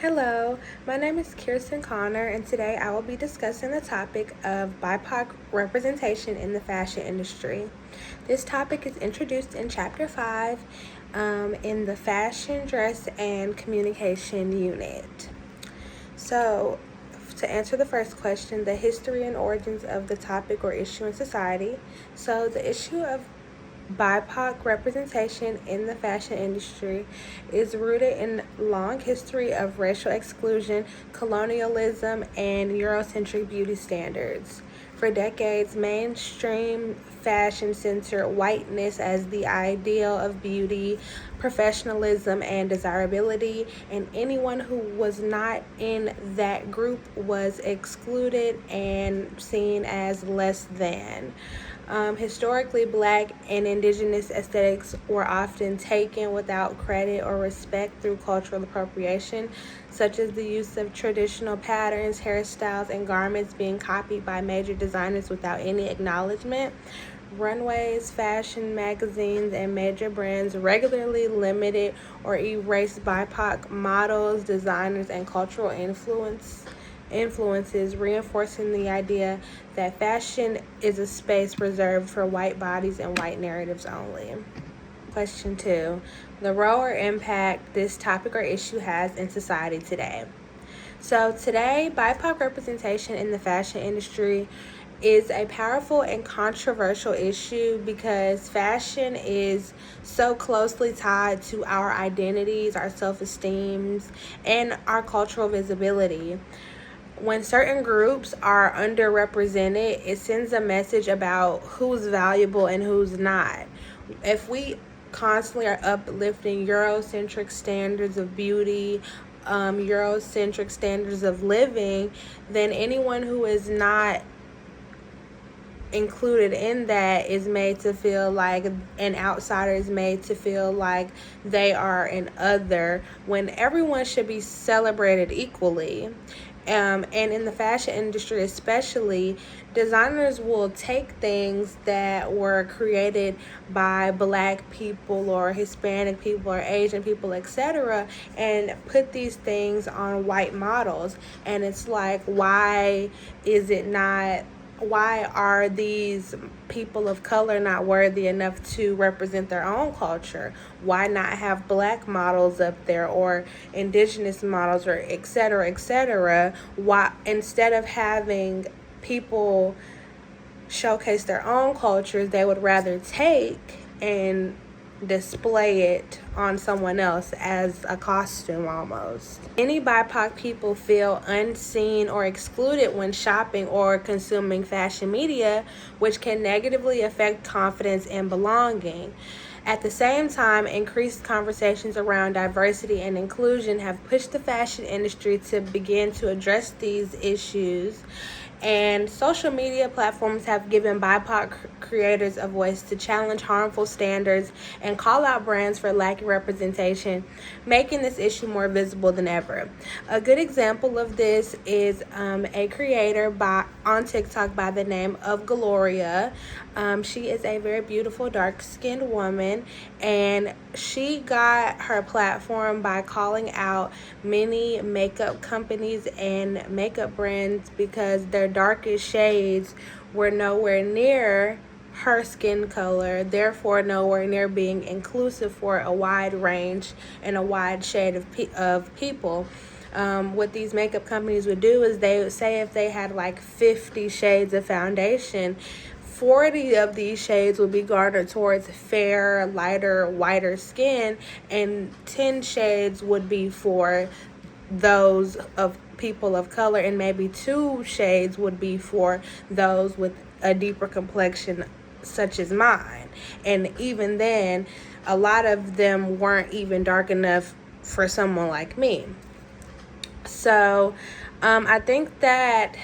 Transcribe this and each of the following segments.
Hello, my name is Kirsten Connor, and today I will be discussing the topic of BIPOC representation in the fashion industry. This topic is introduced in Chapter 5 in the Fashion, Dress, and Communication unit. So, to answer the first question, the history and origins of the topic or issue in society. So, the issue of BIPOC representation in the fashion industry is rooted in long history of racial exclusion, colonialism, and Eurocentric beauty standards. For decades, mainstream fashion centered whiteness as the ideal of beauty, professionalism, and desirability, and anyone who was not in that group was excluded and seen as less than. Historically, Black and Indigenous aesthetics were often taken without credit or respect through cultural appropriation, such as the use of traditional patterns, hairstyles, and garments being copied by major designers without any acknowledgement. Runways, fashion magazines, and major brands regularly limited or erased BIPOC models, designers, and cultural influences, reinforcing the idea that fashion is a space reserved for white bodies and white narratives only. Question 2. The role or impact this topic or issue has in society today. So today, BIPOC representation in the fashion industry is a powerful and controversial issue because fashion is so closely tied to our identities, our self-esteems, and our cultural visibility. When certain groups are underrepresented, it sends a message about who's valuable and who's not. If we constantly are uplifting Eurocentric standards of beauty, Eurocentric standards of living, then anyone who is not included in that is made to feel like an outsider, is made to feel like they are an other, when everyone should be celebrated equally. And in the fashion industry especially, designers will take things that were created by Black people or Hispanic people or Asian people, etc., and put these things on white models. And it's like, why are these people of color not worthy enough to represent their own culture? Why not have Black models up there or Indigenous models or et cetera? Why, instead of having people showcase their own cultures, they would rather take and display it on someone else as a costume almost. Many BIPOC people feel unseen or excluded when shopping or consuming fashion media, which can negatively affect confidence and belonging. At the same time, increased conversations around diversity and inclusion have pushed the fashion industry to begin to address these issues, and social media platforms have given BIPOC creators a voice to challenge harmful standards and call out brands for lacking representation, making this issue more visible than ever. A good example of this is a creator on TikTok by the name of Gloria. She is a very beautiful, dark-skinned woman, and she got her platform by calling out many makeup companies and makeup brands because their darkest shades were nowhere near her skin color, therefore nowhere near being inclusive for a wide range and a wide shade of people. What these makeup companies would do is they would say if they had like 50 shades of foundation, 40 of these shades would be garnered towards fair, lighter, whiter skin, and 10 shades would be for those of people of color, and maybe 2 shades would be for those with a deeper complexion such as mine. And even then, a lot of them weren't even dark enough for someone like me. So I think that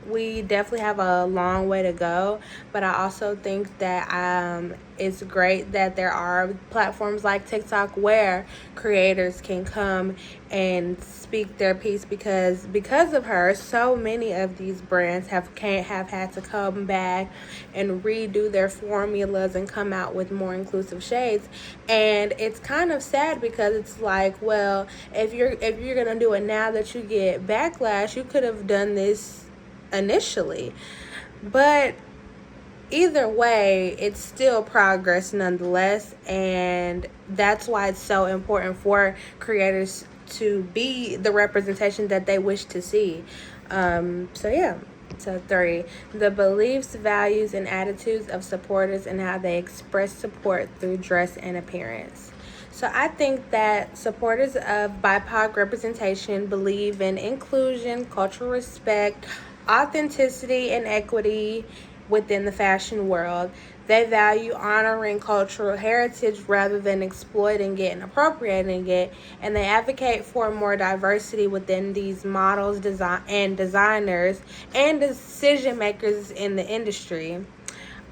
we definitely have a long way to go, but I also think that it's great that there are platforms like TikTok where creators can come and speak their piece, because of her, so many of these brands have had to come back and redo their formulas and come out with more inclusive shades. And it's kind of sad because it's like, well, if you're gonna do it now that you get backlash, you could have done this initially. But either way, it's still progress nonetheless, and that's why it's so important for creators to be the representation that they wish to see. So yeah. So 3, the beliefs, values, and attitudes of supporters and how they express support through dress and appearance. So I think that supporters of BIPOC representation believe in inclusion, cultural respect, authenticity, and equity within the fashion world. They value honoring cultural heritage rather than exploiting it and appropriating it, and they advocate for more diversity within these models, designers, and decision makers in the industry.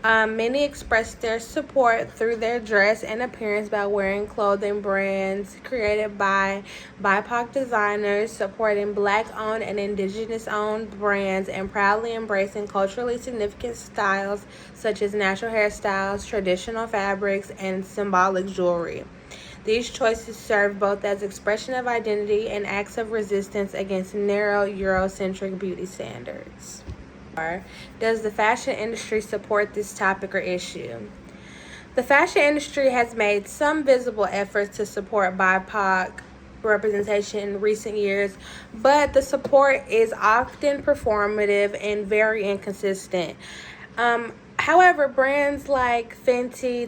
Many express their support through their dress and appearance by wearing clothing brands created by BIPOC designers, supporting Black-owned and Indigenous-owned brands, and proudly embracing culturally significant styles such as natural hairstyles, traditional fabrics, and symbolic jewelry. These choices serve both as expression of identity and acts of resistance against narrow Eurocentric beauty standards. Does the fashion industry support this topic or issue? The fashion industry has made some visible efforts to support BIPOC representation in recent years, but the support is often performative and very inconsistent. However, brands like Fenty,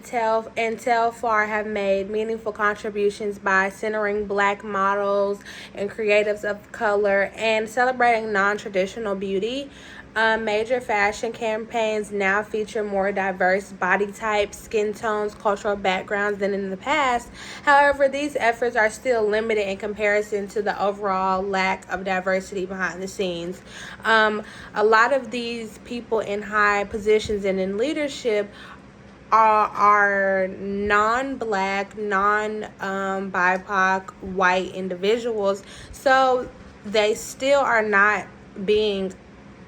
and Telfar have made meaningful contributions by centering Black models and creatives of color and celebrating non-traditional beauty. Major fashion campaigns now feature more diverse body types, skin tones, cultural backgrounds than in the past. However, these efforts are still limited in comparison to the overall lack of diversity behind the scenes. A lot of these people in high positions and in leadership are non-Black, non-BIPOC, white individuals, so they still are not being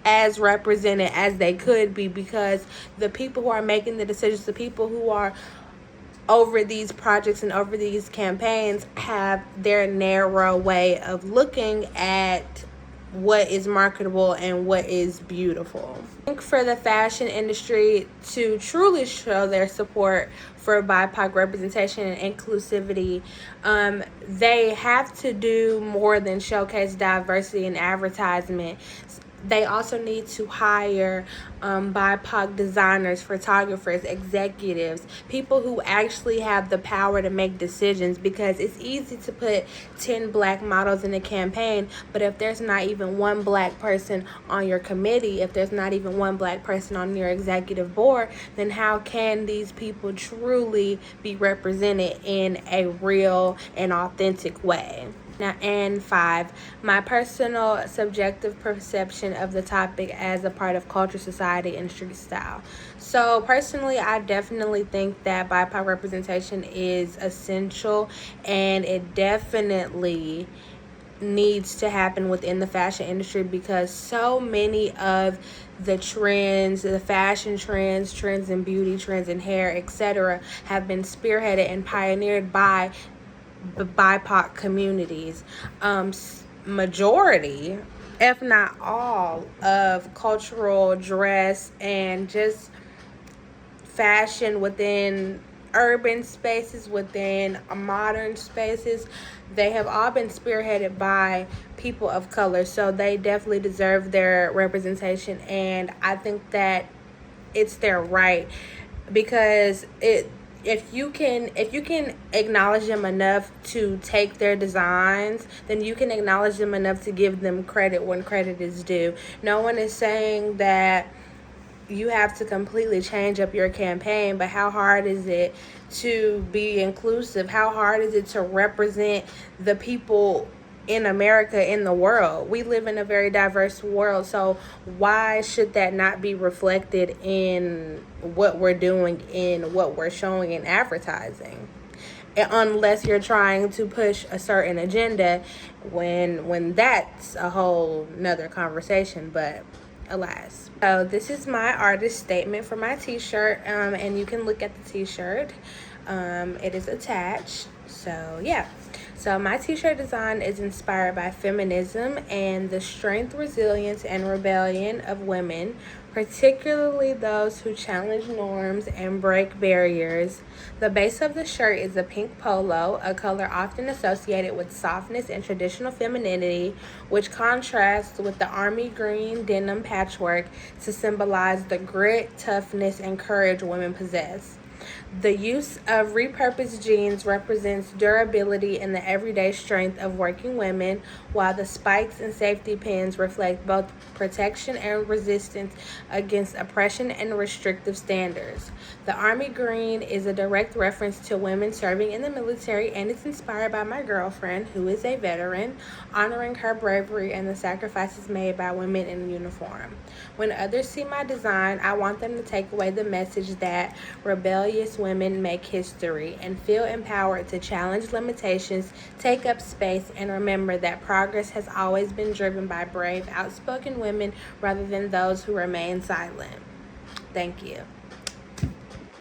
as represented as they could be, because the people who are making the decisions, the people who are over these projects and over these campaigns, have their narrow way of looking at what is marketable and what is beautiful. I think for the fashion industry to truly show their support for BIPOC representation and inclusivity, they have to do more than showcase diversity in advertisement. They also need to hire BIPOC designers, photographers, executives, people who actually have the power to make decisions, because it's easy to put 10 Black models in a campaign, but if there's not even one Black person on your committee, if there's not even one Black person on your executive board, then how can these people truly be represented in a real and authentic way? Now, and 5, my personal subjective perception of the topic as a part of culture, society, and street style. So personally, I definitely think that BIPOC representation is essential, and it definitely needs to happen within the fashion industry, because so many of the trends, the fashion trends, trends in beauty, trends in hair, etc., have been spearheaded and pioneered by the BIPOC communities. Majority, if not all, of cultural dress and just fashion within urban spaces, within modern spaces, they have all been spearheaded by people of color. So they definitely deserve their representation, and I think that it's their right, because if you can acknowledge them enough to take their designs, then you can acknowledge them enough to give them credit when credit is due. No one is saying that you have to completely change up your campaign, but how hard is it to be inclusive? How hard is it to represent the people in America, in the world. We live in a very diverse world, so why should that not be reflected in what we're doing, in what we're showing in advertising? Unless you're trying to push a certain agenda, when that's a whole nother conversation. But alas. So this is my artist statement for my t-shirt, and you can look at the t-shirt. It is attached. So yeah. So my t-shirt design is inspired by feminism and the strength, resilience, and rebellion of women, particularly those who challenge norms and break barriers. The base of the shirt is a pink polo, a color often associated with softness and traditional femininity, which contrasts with the army green denim patchwork to symbolize the grit, toughness, and courage women possess. The use of repurposed jeans represents durability and the everyday strength of working women, while the spikes and safety pins reflect both protection and resistance against oppression and restrictive standards. The army green is a direct reference to women serving in the military, and it's inspired by my girlfriend, who is a veteran, honoring her bravery and the sacrifices made by women in uniform. When others see my design, I want them to take away the message that rebellious women make history and feel empowered to challenge limitations, take up space, and remember that progress has always been driven by brave, outspoken women rather than those who remain silent. Thank you.